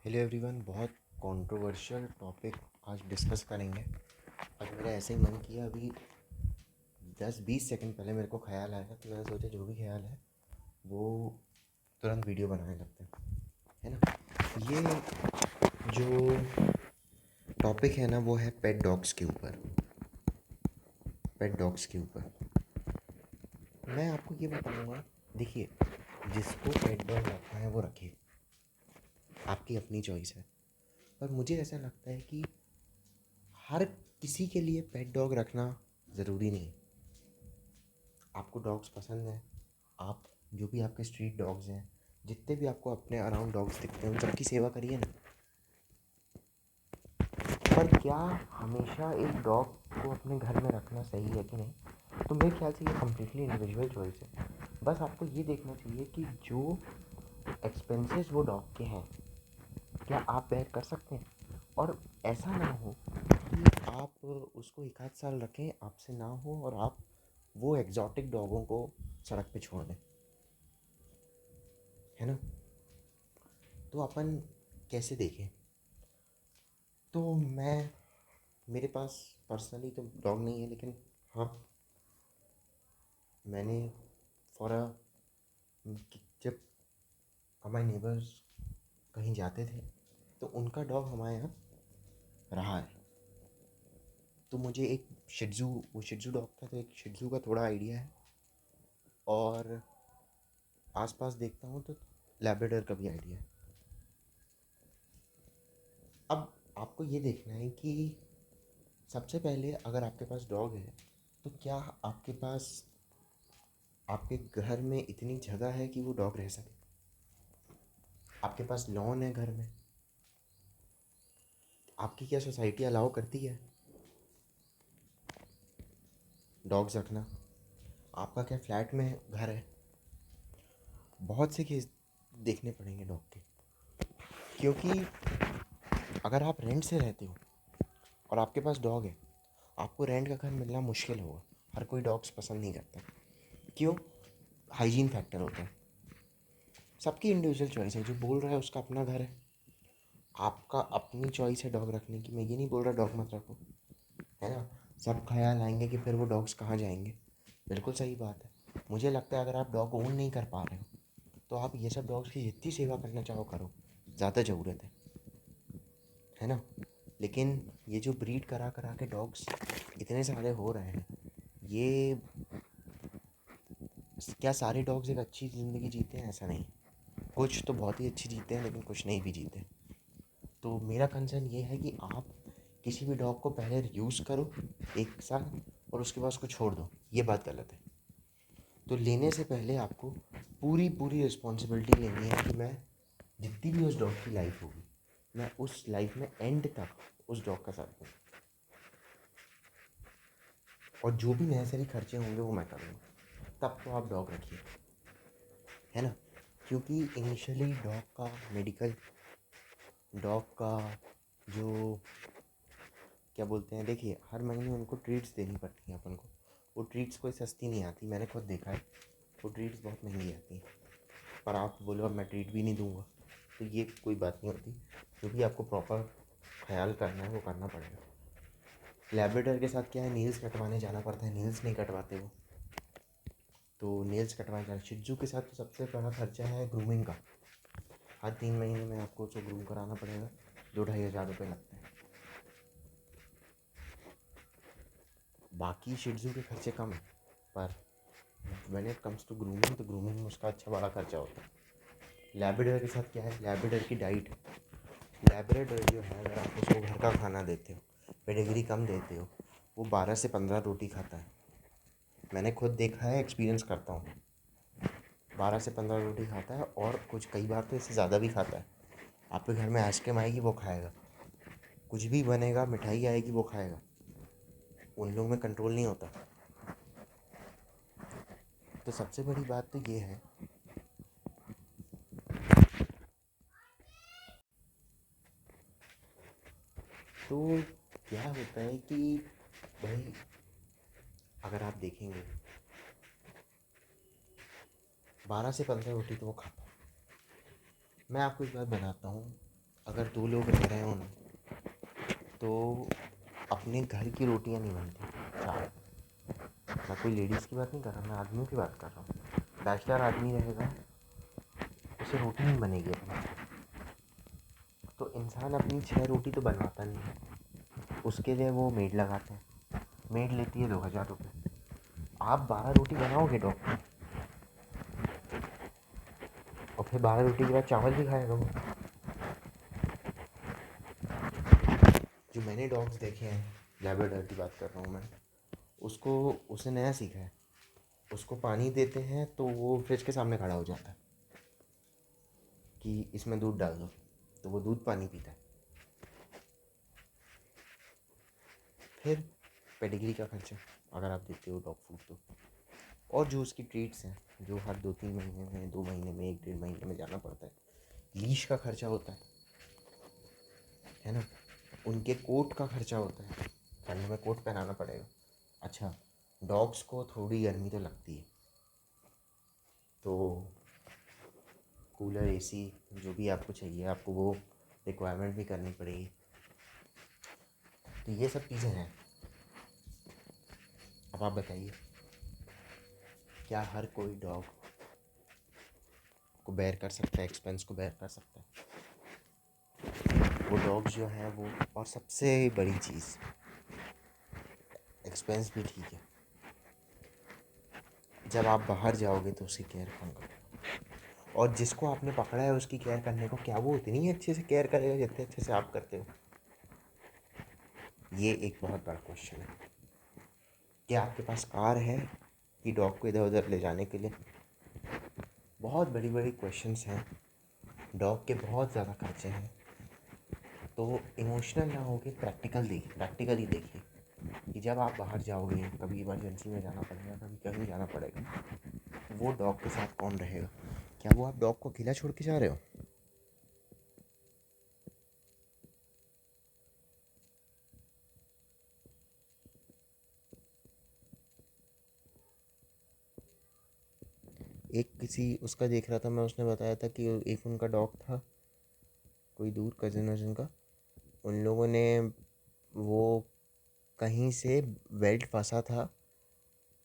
Hello everyone. बहुत controversial topic आज discuss करेंगे। आज मेरा ऐसे ही मन किया, अभी 10-20 सेकंड पहले मेरे को ख्याल आया, तो मैंने सोचा जो भी ख्याल है वो तुरंत वीडियो बनाने लगते हैं, है ना। ये जो टॉपिक है ना वो है पेट डॉग्स के ऊपर। पेट डॉग्स के ऊपर मैं आपको ये बताऊंगा। देखिए, जिसको पेट डॉग रखना है वो रखे, आपकी अपनी चॉइस है। पर मुझे ऐसा लगता है कि हर किसी के लिए पेट डॉग रखना ज़रूरी नहीं है। आपको डॉग्स पसंद हैं, आप जो भी आपके स्ट्रीट डॉग्स हैं, जितने भी आपको अपने अराउंड डॉग्स दिखते हैं, उन सबकी सेवा करिए ना। पर क्या हमेशा एक डॉग को अपने घर में रखना सही है कि नहीं, तो मेरे ख्याल से ये कम्प्लीटली इंडिविजुअल चॉइस है। बस आपको ये देखना चाहिए कि जो एक्सपेंसेस वो डॉग के हैं, क्या आप बेयर कर सकते हैं। और ऐसा ना हो कि आप उसको एक आध साल रखें, आपसे ना हो, और आप वो एग्जॉटिक डॉगों को सड़क पे छोड़ दें, है ना। तो अपन कैसे देखें। तो मेरे पास पर्सनली तो डॉग नहीं है, लेकिन हाँ, मैंने फॉर अ जब हमारे नेबर्स कहीं जाते थे तो उनका डॉग हमारे यहाँ रहा है। तो मुझे एक शिट्ज़ू, वो शिट्ज़ू डॉग था, तो एक शिट्ज़ू का थोड़ा आइडिया है। और आसपास देखता हूँ तो लैब्राडोर का भी आइडिया है। अब आपको ये देखना है कि सबसे पहले अगर आपके पास डॉग है तो क्या आपके पास, आपके घर में इतनी जगह है कि वो डॉग रह सके। आपके पास लॉन है घर में, आपकी क्या सोसाइटी अलाउ करती है डॉग्स रखना। आपका क्या फ्लैट में घर है। बहुत से केस देखने पड़ेंगे डॉग के, क्योंकि अगर आप रेंट से रहते हो और आपके पास डॉग है, आपको रेंट का घर मिलना मुश्किल होगा। हर कोई डॉग्स पसंद नहीं करता। क्यों? हाइजीन फैक्टर होता है। सबकी इंडिविजुअल चॉइस है, जो बोल रहा है उसका अपना घर है। आपका अपनी चॉइस है डॉग रखने की। मैं ये नहीं बोल रहा डॉग मत रखो, है ना। सब ख्याल आएंगे कि फिर वो डॉग्स कहाँ जाएंगे। बिल्कुल सही बात है। मुझे लगता है अगर आप डॉग ओन नहीं कर पा रहे हो तो आप ये सब डॉग्स की जितनी सेवा करना चाहो करो, ज़्यादा ज़रूरत है ना। लेकिन ये जो ब्रीड करा करा के डॉग्स इतने सारे हो रहे हैं, ये क्या सारे डॉग्स एक अच्छी ज़िंदगी जीते हैं? ऐसा नहीं। कुछ तो बहुत ही अच्छी जीते हैं, लेकिन कुछ नहीं भी जीते। तो मेरा कंसर्न ये है कि आप किसी भी डॉग को पहले यूज़ करो एक साल, और उसके बाद उसको छोड़ दो। ये बात गलत है। तो लेने से पहले आपको पूरी पूरी रिस्पॉन्सिबिलिटी लेनी है कि मैं, जितनी भी उस डॉग की लाइफ होगी, मैं उस लाइफ में एंड तक उस डॉग का साथ दूँ, और जो भी नेसेसरी खर्चे होंगे वो मैं करूँगा। तब तो आप डॉग रखिए, है ना। क्योंकि इनिशियली डॉग का मेडिकल, डॉग का जो क्या बोलते हैं, देखिए हर महीने उनको ट्रीट्स देनी पड़ती हैं अपन को। वो ट्रीट्स कोई सस्ती नहीं आती, मैंने खुद देखा है। वो ट्रीट्स बहुत महंगी आती हैं। पर आप बोलो अब मैं ट्रीट भी नहीं दूंगा, तो ये कोई बात नहीं होती। जो भी आपको प्रॉपर ख्याल करना है वो करना पड़ेगा। लैब्राडोर के साथ क्या है, नील्स कटवाने जाना पड़ता है, नील्स नहीं कटवाते वो, तो नील्स कटवाने जाना। शिट्ज़ू के साथ तो सबसे बड़ा खर्चा है ग्रूमिंग का। हर 3 महीने में आपको उसको ग्रूम कराना पड़ेगा, 2-2,500 रुपये लगते हैं। बाकी शिट्ज़ू के खर्चे कम हैं, पर when it comes to grooming, तो ग्रूमिंग में उसका अच्छा बड़ा खर्चा होता है। लैब्राडोर के साथ क्या है, लैब्राडोर की डाइट, लैब्राडोर जो है अगर आप उसको घर का खाना देते हो, पेडिग्री कम देते हो, वो 12 से 15 रोटी खाता है। मैंने खुद देखा है, एक्सपीरियंस करता हूँ। 12 से 15 रोटी खाता है, और कुछ कई बार तो इससे ज़्यादा भी खाता है। आपके घर में आइसक्रीम आएगी वो खाएगा, कुछ भी बनेगा, मिठाई आएगी वो खाएगा। उन लोगों में कंट्रोल नहीं होता। तो सबसे बड़ी बात तो ये है, तो क्या होता है कि भाई, अगर आप देखेंगे 12 से 15 रोटी तो वो खाता है। मैं आपको एक बात बताता हूँ, अगर दो लोग रह रहे हो ना, तो अपने घर की रोटियां नहीं बनती चार। मैं कोई लेडीज़ की बात नहीं कर रहा, मैं आदमियों की बात कर रहा हूँ। बैचलर आदमी रहेगा, उसे रोटी नहीं बनेगी अपनी। तो इंसान अपनी 6 रोटी तो बनवाता नहीं है, उसके लिए वो मेड लगाते हैं। मेड लेती है 2000 रुपये। आप 12 रोटी बनाओगे डॉक्टर, और फिर 12 रोटी के बाद चावल भी खाएगा वो। जो मैंने डॉग्स देखे हैं, लैब्राडोर की बात कर रहा हूँ मैं, उसको उसने नया सीखा है। उसको पानी देते हैं तो वो फ्रिज के सामने खड़ा हो जाता है कि इसमें दूध डाल दो, तो वो दूध पानी पीता है। फिर पेडिग्री का खर्चा अगर आप देते हो डॉग फूड तो, और जो उसकी ट्रीट्स हैं जो हर 2-3 महीने में, 2 महीने में, 1-1.5 महीने में जाना पड़ता है। लीश का खर्चा होता है ना। उनके कोट का खर्चा होता है, ठंड में कोट पहनाना पड़ेगा। अच्छा, डॉग्स को थोड़ी गर्मी तो लगती है, तो कूलर, एसी, जो भी आपको चाहिए, आपको वो रिक्वायरमेंट भी करनी पड़ेगी। तो ये सब चीज़ें हैं। अब आप बताइए, क्या हर कोई डॉग को बेयर कर सकता है, एक्सपेंस को बेयर कर सकता है? वो डॉग्स जो है वो, और सबसे बड़ी चीज़, एक्सपेंस भी ठीक है। जब आप बाहर जाओगे तो उसकी केयर कौन करेगा? और जिसको आपने पकड़ा है उसकी केयर करने को, क्या वो उतनी ही अच्छे से केयर करेगा जितने अच्छे से आप करते हो? ये एक बहुत बड़ा क्वेश्चन है। क्या आपके पास कार है कि डॉग को इधर उधर ले जाने के लिए? बहुत बड़ी बड़ी क्वेश्चंस हैं। डॉग के बहुत ज़्यादा खर्चे हैं। तो इमोशनल ना होके प्रैक्टिकली देखिए कि जब आप बाहर जाओगे, कभी इमरजेंसी में जाना पड़ेगा, कभी कहीं जाना पड़ेगा, वो डॉग के साथ कौन रहेगा? क्या वो आप डॉग को अकेला छोड़ के जा रहे हो? एक किसी उसका देख रहा था मैं, उसने बताया था कि एक उनका डॉग था, कोई दूर कज़न वज़न का। उन लोगों ने वो कहीं से बेल्ट फंसा था,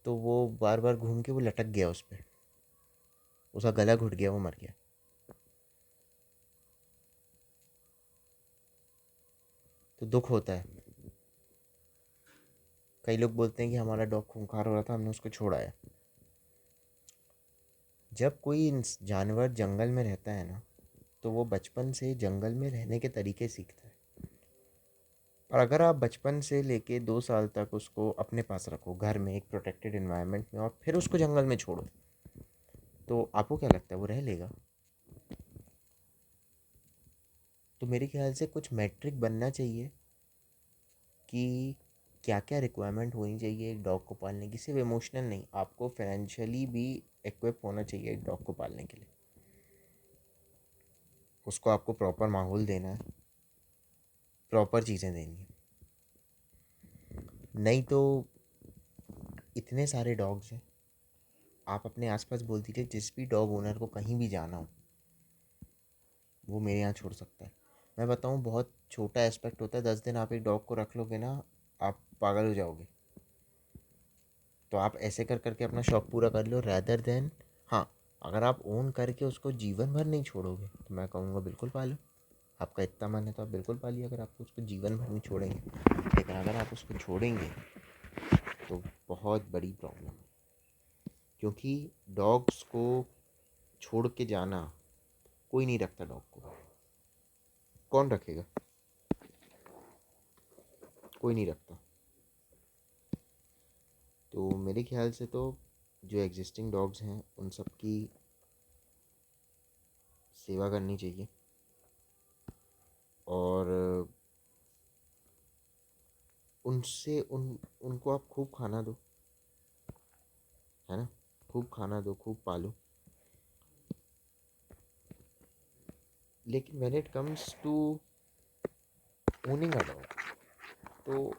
तो वो बार बार घूम के वो लटक गया उस पर, उसका गला घुट गया, वो मर गया। तो दुख होता है। कई लोग बोलते हैं कि हमारा डॉग खूंखार हो रहा था, हमने उसको छोड़ाया। जब कोई जानवर जंगल में रहता है ना, तो वो बचपन से जंगल में रहने के तरीके सीखता है। और अगर आप बचपन से लेके 2 साल तक उसको अपने पास रखो, घर में, एक प्रोटेक्टेड इन्वायरमेंट में, और फिर उसको जंगल में छोड़ो, तो आपको क्या लगता है वो रह लेगा? तो मेरे ख्याल से कुछ मैट्रिक बनना चाहिए कि क्या क्या रिक्वायरमेंट होनी चाहिए एक डॉग को पालने की। सिर्फ इमोशनल नहीं, आपको फाइनेंशियली भी इक्विप होना चाहिए एक डॉग को पालने के लिए। उसको आपको प्रॉपर माहौल देना है, प्रॉपर चीज़ें देनी है। नहीं तो इतने सारे डॉग्स हैं, आप अपने आसपास बोल दीजिए जिस भी डॉग ओनर को कहीं भी जाना हो, वो मेरे यहाँ छोड़ सकता है। मैं बताऊँ, बहुत छोटा एस्पेक्ट होता है। 10 दिन आप एक डॉग को रख लोगे ना, आप पागल हो जाओगे। तो आप ऐसे कर करके अपना शौक पूरा कर लो, रैदर देन। हाँ, अगर आप ओन करके उसको जीवन भर नहीं छोड़ोगे, तो मैं कहूँगा बिल्कुल पालो। आपका इतना मन है तो आप बिल्कुल पालिए, अगर आपको उसको जीवन भर नहीं छोड़ेंगे। लेकिन अगर आप उसको छोड़ेंगे तो बहुत बड़ी प्रॉब्लम है, क्योंकि डॉग्स को छोड़ के जाना, कोई नहीं रखता डॉग को। कौन रखेगा? कोई नहीं रखता। तो मेरे ख्याल से तो जो एग्जिस्टिंग डॉग्स हैं उन सब की सेवा करनी चाहिए, और उनसे उनको आप खूब खाना दो, है ना। खूब खाना दो, खूब पालो। लेकिन when it comes to owning a dog, तो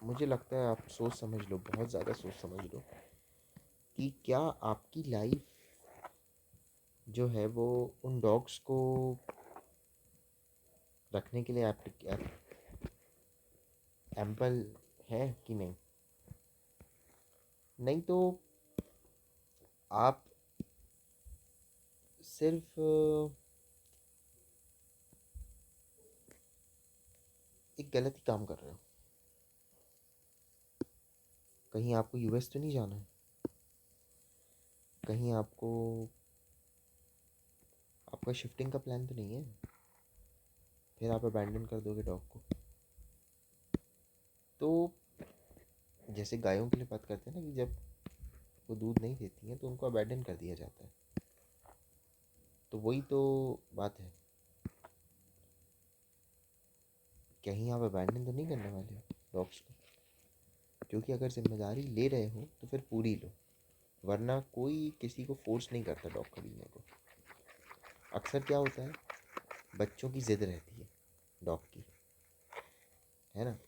मुझे लगता है आप सोच समझ लो, बहुत ज़्यादा सोच समझ लो कि क्या आपकी लाइफ जो है वो उन डॉग्स को रखने के लिए एम्पल है कि नहीं? नहीं तो आप सिर्फ एक गलत ही काम कर रहे हो। कहीं आपको यूएस तो नहीं जाना है? कहीं आपका शिफ्टिंग का प्लान तो नहीं है? फिर आप अबैंडन कर दोगे डॉग को? तो जैसे गायों के लिए बात करते हैं ना कि जब वो दूध नहीं देती हैं तो उनको अबैंडन कर दिया जाता है, तो वही तो बात है। कहीं आप अबैंडन तो नहीं करने वाले हो डॉग्स को? क्योंकि अगर जिम्मेदारी ले रहे हो तो फिर पूरी लो, वरना कोई किसी को फोर्स नहीं करता डॉग खरीदने को। अक्सर क्या होता है, बच्चों की ज़िद रहती है डॉग की, है ना?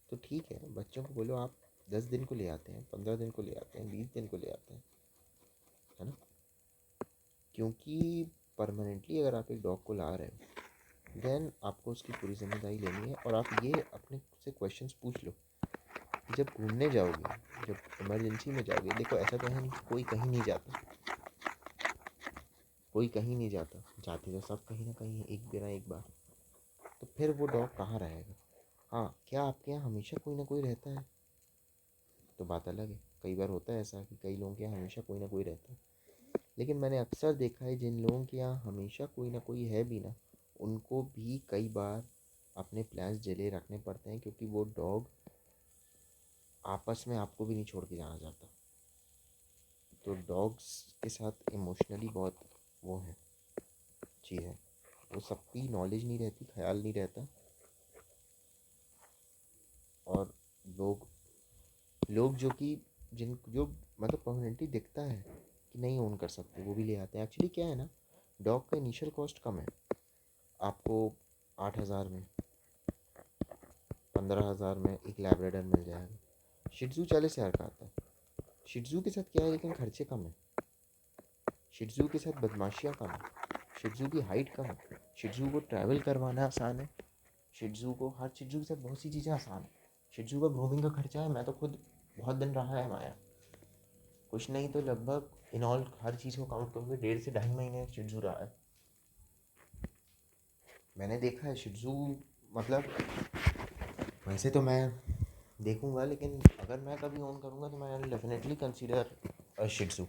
तो ठीक है, बच्चों को बोलो आप 10 दिन को ले आते हैं, 15 दिन को ले आते हैं, 20 दिन को ले आते हैं, है ना? क्योंकि परमानेंटली अगर आप एक डॉग को ला रहे हो देन आपको उसकी पूरी जिम्मेदारी लेनी है। और आप ये अपने से क्वेश्चंस पूछ लो कि जब घूमने जाओगे, जब इमरजेंसी में जाओगे, देखो ऐसा तो है नहीं कि कोई कहीं नहीं जाता, कोई कहीं नहीं जाता, जाते तो सब कहीं ना कहीं एक बिना एक बार। तो फिर वो डॉग कहाँ रहेगा? हाँ, क्या आपके यहाँ हमेशा कोई ना कोई रहता है तो बात अलग है। कई बार होता है ऐसा कि कई लोगों के यहाँ हमेशा कोई ना कोई रहता है, लेकिन मैंने अक्सर देखा है जिन लोगों के यहाँ हमेशा कोई ना कोई है भी ना, उनको भी कई बार अपने प्लान्स डिले रखने पड़ते हैं, क्योंकि वो डॉग आपस में आपको भी नहीं छोड़ के जाना चाहता। तो डॉग्स के साथ इमोशनली बहुत वो है, चीज़ है, वो सबकी नॉलेज नहीं रहती, ख्याल नहीं रहता। और लोग लोग जो कि जिन जो मतलब परमानेंटली दिखता है कि नहीं ओन कर सकते, वो भी ले आते हैं। एक्चुअली क्या है ना, डॉग का इनिशियल कॉस्ट कम है। आपको 8,000 में, 15,000 में एक लैब्राडोर मिल जाएगा। शिट्ज़ू 40,000 का आता है। शिट्ज़ू के साथ क्या है, लेकिन खर्चे कम है। शिट्ज़ू के साथ बदमाशियाँ कम है। शिट्ज़ू की हाइट कम है। शिट्ज़ू को ट्रैवल करवाना आसान है। शिट्ज़ू को हर शिट्ज़ू के साथ बहुत सी चीज़ें आसान है। शिट्ज़ू का ग्रूमिंग का खर्चा है, मैं तो खुद बहुत दिन रहा है हमारा, कुछ नहीं तो लगभग इन ऑल हर चीज़ को काउंट करोगे 1.5 से 2.5 महीने शिट्ज़ू रहा है। मैंने देखा है शिट्ज़ू, मतलब वैसे तो मैं देखूंगा, लेकिन अगर मैं कभी ओन करूंगा तो मैं डेफिनेटली कंसीडर शिट्ज़ू।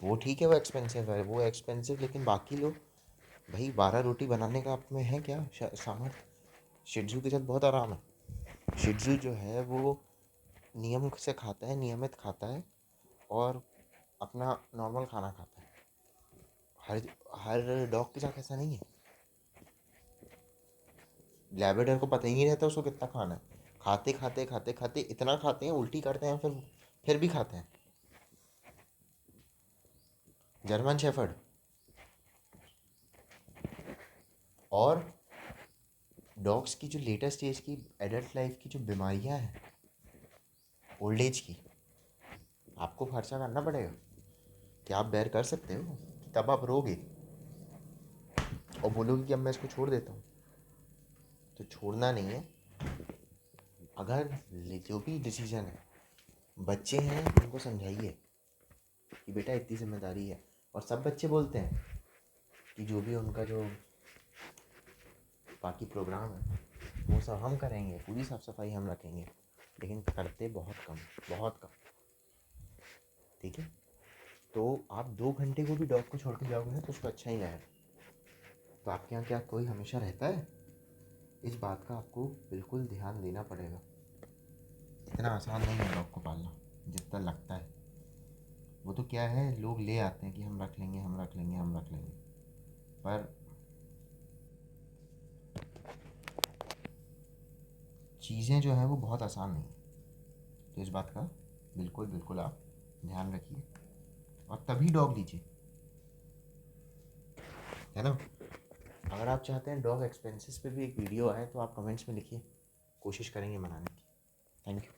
वो ठीक है, वो एक्सपेंसिव है, वो एक्सपेंसिव, लेकिन बाकी लोग, भाई 12 रोटी बनाने का आप में है क्या सामर्थ्य? शिट्ज़ू के साथ बहुत आराम है। शिट्ज़ू जो है वो नियम से खाता है, नियमित खाता है, और अपना नॉर्मल खाना खाता है। हर हर डॉग के साथ ऐसा नहीं है। लैब्राडोर को पता ही नहीं रहता उसको कितना खाना है। खाते खाते खाते खाते इतना खाते हैं, उल्टी करते हैं, फिर भी खाते हैं। जर्मन शेफर्ड और डॉग्स की जो लेटेस्ट एज की एडल्ट लाइफ की जो बीमारियां हैं, ओल्ड एज की, आपको खर्चा करना पड़ेगा। क्या आप बेयर कर सकते हो? तब आप रोगे और बोलोगे कि अब मैं इसको छोड़ देता हूँ। तो छोड़ना नहीं है। अगर जो भी डिसीजन है, बच्चे हैं उनको समझाइए कि बेटा इतनी जिम्मेदारी है। और सब बच्चे बोलते हैं कि जो भी उनका जो बाकी प्रोग्राम है वो सब हम करेंगे, पूरी साफ़ सफाई हम रखेंगे, लेकिन करते बहुत कम, बहुत कम। ठीक है, तो आप 2 घंटे को भी डॉग को छोड़ के जाओगे ना तो उसको अच्छा ही लगेगा। तो आपके यहाँ क्या कोई हमेशा रहता है? इस बात का आपको बिल्कुल ध्यान देना पड़ेगा। इतना आसान नहीं है डॉग को पालना जितना लगता है। वो तो क्या है, लोग ले आते हैं कि हम रख लेंगे, हम रख लेंगे, हम रख लेंगे, पर चीज़ें जो हैं वो बहुत आसान नहीं है। तो इस बात का बिल्कुल बिल्कुल आप ध्यान रखिए, और तभी डॉग लीजिए, है ना? अगर आप चाहते हैं डॉग एक्सपेंसेस पे भी एक वीडियो आए तो आप कमेंट्स में लिखिए, कोशिश करेंगे बनाने की। Thank you.